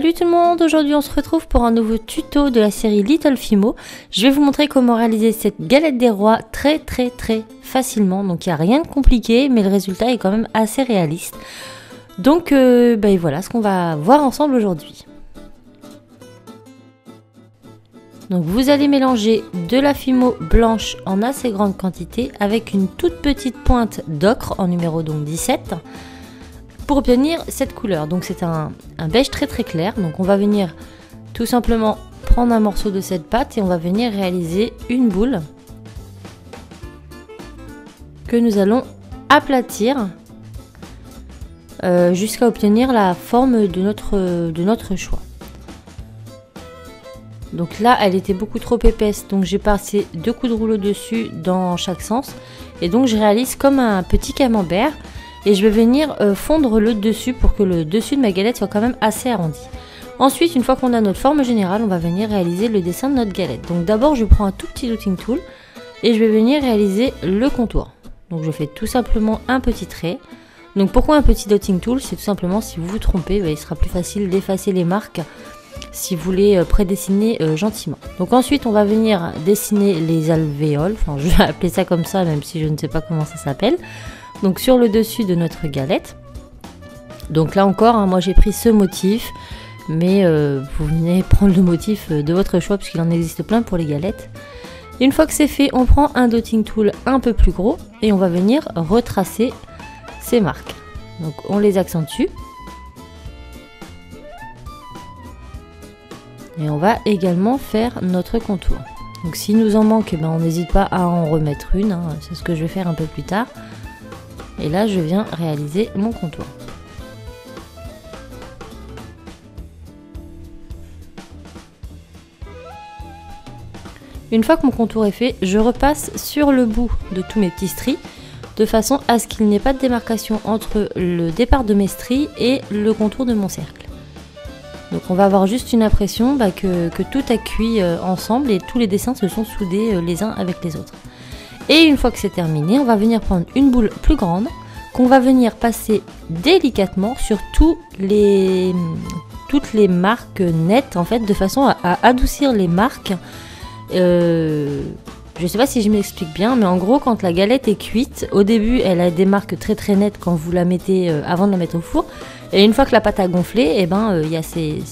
Salut tout le monde, aujourd'hui on se retrouve pour un nouveau tuto de la série Little Fimo. Je vais vous montrer comment réaliser cette galette des rois très facilement. Donc il n'y a rien de compliqué mais le résultat est quand même assez réaliste. Donc voilà ce qu'on va voir ensemble aujourd'hui. Donc vous allez mélanger de la fimo blanche en assez grande quantité avec une toute petite pointe d'ocre en numéro donc 17 pour obtenir cette couleur. Donc c'est un beige très clair. Donc on va venir tout simplement prendre un morceau de cette pâte et on va venir réaliser une boule que nous allons aplatir jusqu'à obtenir la forme de notre choix. Donc là elle était beaucoup trop épaisse, donc j'ai passé 2 coups de rouleau dessus dans chaque sens et donc je réalise comme un petit camembert et je vais venir fondre le dessus pour que le dessus de ma galette soit quand même assez arrondi. Ensuite, une fois qu'on a notre forme générale, on va venir réaliser le dessin de notre galette. Donc d'abord je prends un tout petit dotting tool et je vais venir réaliser le contour. Donc je fais tout simplement un petit trait. Donc pourquoi un petit dotting tool? C'est tout simplement si vous vous trompez, il sera plus facile d'effacer les marques si vous voulez prédessiner gentiment. Donc ensuite on va venir dessiner les alvéoles, enfin je vais appeler ça comme ça même si je ne sais pas comment ça s'appelle. Donc sur le dessus de notre galette. Donc là encore moi j'ai pris ce motif, mais vous venez prendre le motif de votre choix puisqu'il en existe plein pour les galettes. Une fois que c'est fait, on prend un dotting tool un peu plus gros et on va venir retracer ces marques. Donc on les accentue. Et on va également faire notre contour. Donc s'il nous en manque, on n'hésite pas à en remettre une, c'est ce que je vais faire un peu plus tard. Et là je viens réaliser mon contour. Une fois que mon contour est fait, je repasse sur le bout de tous mes petits stries, de façon à ce qu'il n'y ait pas de démarcation entre le départ de mes stries et le contour de mon cercle. Donc on va avoir juste une impression que tout a cuit ensemble et tous les dessins se sont soudés les uns avec les autres. Et une fois que c'est terminé, on va venir prendre une boule plus grande qu'on va venir passer délicatement sur toutes les marques nettes en fait, de façon à adoucir les marques. Je sais pas si je m'explique bien, mais en gros quand la galette est cuite, au début elle a des marques très nettes quand vous la mettez avant de la mettre au four. Et une fois que la pâte a gonflé, il y a ces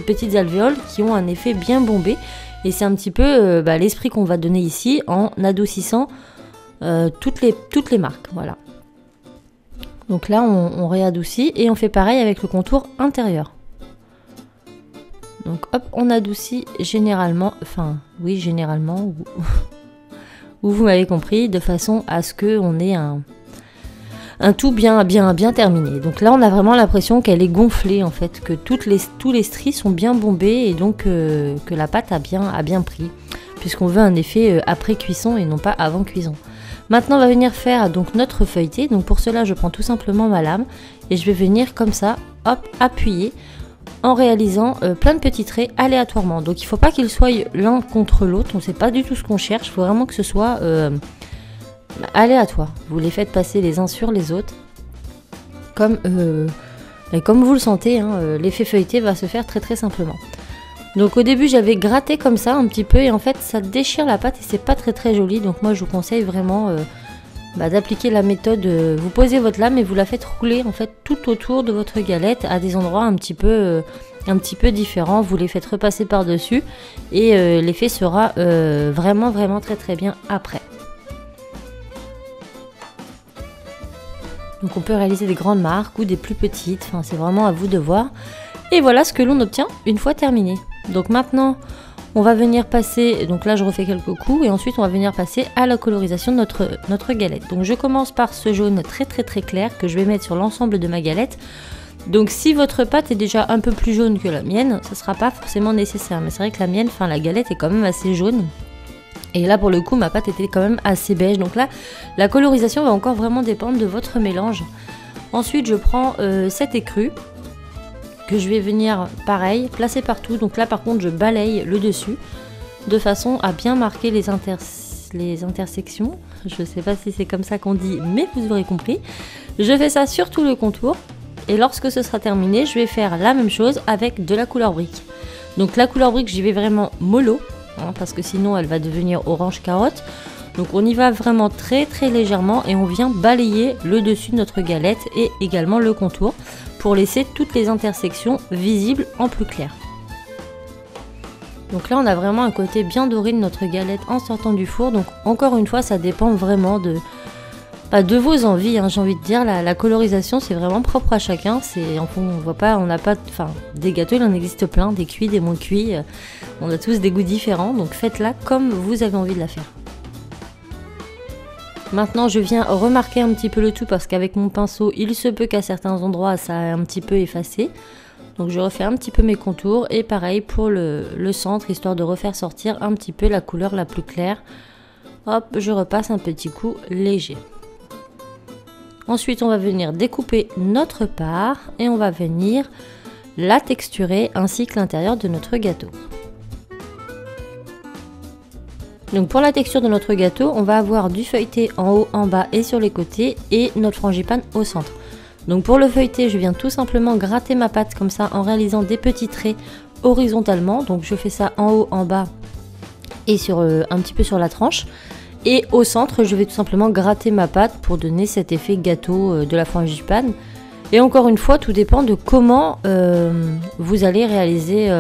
petites alvéoles qui ont un effet bien bombé. Et c'est un petit peu l'esprit qu'on va donner ici en adoucissant toutes les marques. Voilà. Donc là on réadoucit et on fait pareil avec le contour intérieur. Donc hop, on adoucit généralement, ou vous m'avez compris, de façon à ce qu'on ait un tout bien terminé. Donc là on a vraiment l'impression qu'elle est gonflée en fait, que tous les stries sont bien bombés et donc que la pâte a bien pris, puisqu'on veut un effet après cuisson et non pas avant cuisson. Maintenant on va venir faire donc notre feuilleté. Donc pour cela je prends tout simplement ma lame et je vais venir comme ça, hop, appuyer en réalisant plein de petits traits aléatoirement. Donc il ne faut pas qu'ils soient l'un contre l'autre, on ne sait pas du tout ce qu'on cherche, il faut vraiment que ce soit aléatoire. Vous les faites passer les uns sur les autres comme vous le sentez, l'effet feuilleté va se faire très simplement. Donc au début j'avais gratté comme ça un petit peu et en fait ça déchire la pâte et c'est pas très joli. Donc moi je vous conseille vraiment d'appliquer la méthode, vous posez votre lame et vous la faites rouler en fait tout autour de votre galette à des endroits un petit peu différents. Vous les faites repasser par dessus et l'effet sera vraiment très bien après. Donc on peut réaliser des grandes marques ou des plus petites, enfin c'est vraiment à vous de voir. Et voilà ce que l'on obtient une fois terminé. Donc maintenant on va venir passer, donc là je refais quelques coups et ensuite on va venir passer à la colorisation de notre galette. Donc je commence par ce jaune très clair que je vais mettre sur l'ensemble de ma galette. Donc si votre pâte est déjà un peu plus jaune que la mienne, ça ne sera pas forcément nécessaire. Mais c'est vrai que la mienne, la galette est quand même assez jaune. Et là pour le coup ma pâte était quand même assez beige. Donc là la colorisation va encore vraiment dépendre de votre mélange. Ensuite je prends cette écrue que je vais venir pareil placer partout. Donc là par contre je balaye le dessus de façon à bien marquer les intersections. Je ne sais pas si c'est comme ça qu'on dit, mais vous aurez compris. Je fais ça sur tout le contour Et lorsque ce sera terminé, je vais faire la même chose avec de la couleur brique. Donc la couleur brique, j'y vais vraiment mollo, hein, parce que sinon elle va devenir orange carotte. Donc on y va vraiment très légèrement et on vient balayer le dessus de notre galette et également le contour pour laisser toutes les intersections visibles en plus clair. Donc là on a vraiment un côté bien doré de notre galette en sortant du four. Donc encore une fois ça dépend vraiment de vos envies, hein, j'ai envie de dire. La colorisation c'est vraiment propre à chacun. On n'a pas, des gâteaux il en existe plein, des cuits, des moins cuits. On a tous des goûts différents, donc faites-la comme vous avez envie de la faire. Maintenant je viens remarquer un petit peu le tout parce qu'avec mon pinceau il se peut qu'à certains endroits ça a un petit peu effacé. Donc je refais un petit peu mes contours et pareil pour le centre, histoire de refaire sortir un petit peu la couleur la plus claire. Hop, je repasse un petit coup léger. Ensuite on va venir découper notre part et on va venir la texturer ainsi que l'intérieur de notre gâteau. Donc pour la texture de notre gâteau, on va avoir du feuilleté en haut, en bas et sur les côtés et notre frangipane au centre. Donc pour le feuilleté, je viens tout simplement gratter ma pâte comme ça en réalisant des petits traits horizontalement. Donc je fais ça en haut, en bas et un petit peu sur la tranche. Et au centre, je vais tout simplement gratter ma pâte pour donner cet effet gâteau de la frangipane. Et encore une fois, tout dépend de comment vous allez réaliser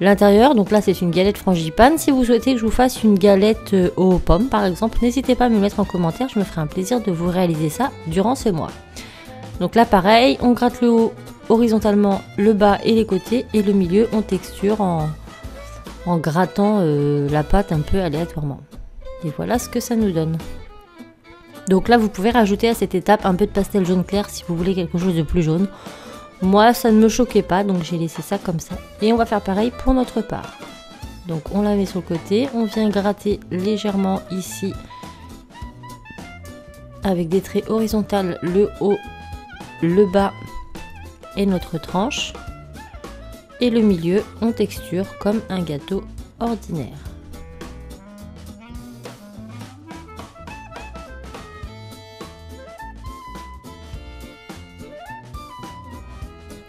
l'intérieur. Donc là c'est une galette frangipane. Si vous souhaitez que je vous fasse une galette aux pommes par exemple, n'hésitez pas à me le mettre en commentaire, je me ferai un plaisir de vous réaliser ça durant ce mois. Donc là pareil, on gratte le haut horizontalement, le bas et les côtés, et le milieu on texture en grattant la pâte un peu aléatoirement. Et voilà ce que ça nous donne. Donc là vous pouvez rajouter à cette étape un peu de pastel jaune clair si vous voulez quelque chose de plus jaune. Moi ça ne me choquait pas, donc j'ai laissé ça comme ça. Et on va faire pareil pour notre part. Donc on la met sur le côté, on vient gratter légèrement ici avec des traits horizontaux, le haut, le bas et notre tranche. Et le milieu on texture comme un gâteau ordinaire.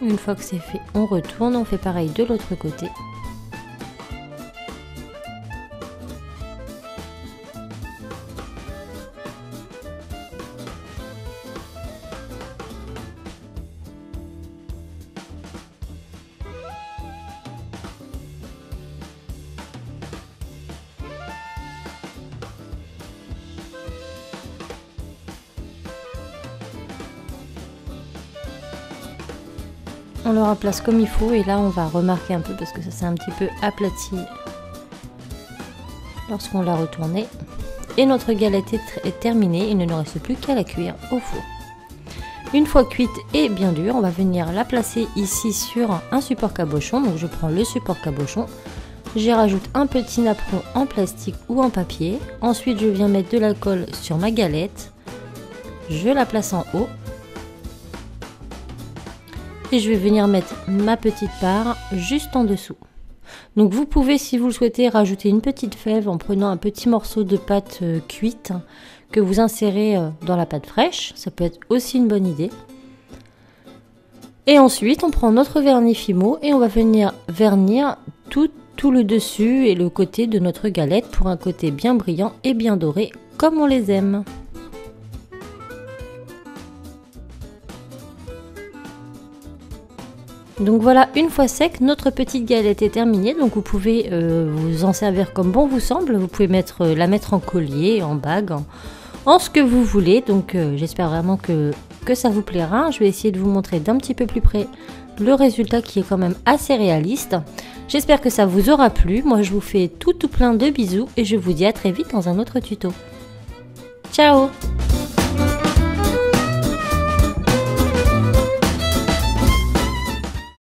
Une fois que c'est fait, on retourne, on fait pareil de l'autre côté. On le replace comme il faut et là on va remarquer un peu parce que ça s'est un petit peu aplati lorsqu'on l'a retourné. Et notre galette est terminée, il ne nous reste plus qu'à la cuire au four. Une fois cuite et bien dure, on va venir la placer ici sur un support cabochon. Donc je prends le support cabochon, j'y rajoute un petit napperon en plastique ou en papier. Ensuite je viens mettre de la colle sur ma galette, je la place en haut. Et je vais venir mettre ma petite part juste en dessous. Donc vous pouvez, si vous le souhaitez, rajouter une petite fève en prenant un petit morceau de pâte cuite que vous insérez dans la pâte fraîche. Ça peut être aussi une bonne idée. Et ensuite, on prend notre vernis Fimo et on va venir vernir tout le dessus et le côté de notre galette pour un côté bien brillant et bien doré comme on les aime. Donc voilà, une fois sec, notre petite galette est terminée. Donc vous pouvez vous en servir comme bon vous semble. Vous pouvez la mettre en collier, en bague, en ce que vous voulez. Donc j'espère vraiment que ça vous plaira. Je vais essayer de vous montrer d'un petit peu plus près le résultat qui est quand même assez réaliste. J'espère que ça vous aura plu. Moi je vous fais tout plein de bisous et je vous dis à très vite dans un autre tuto. Ciao!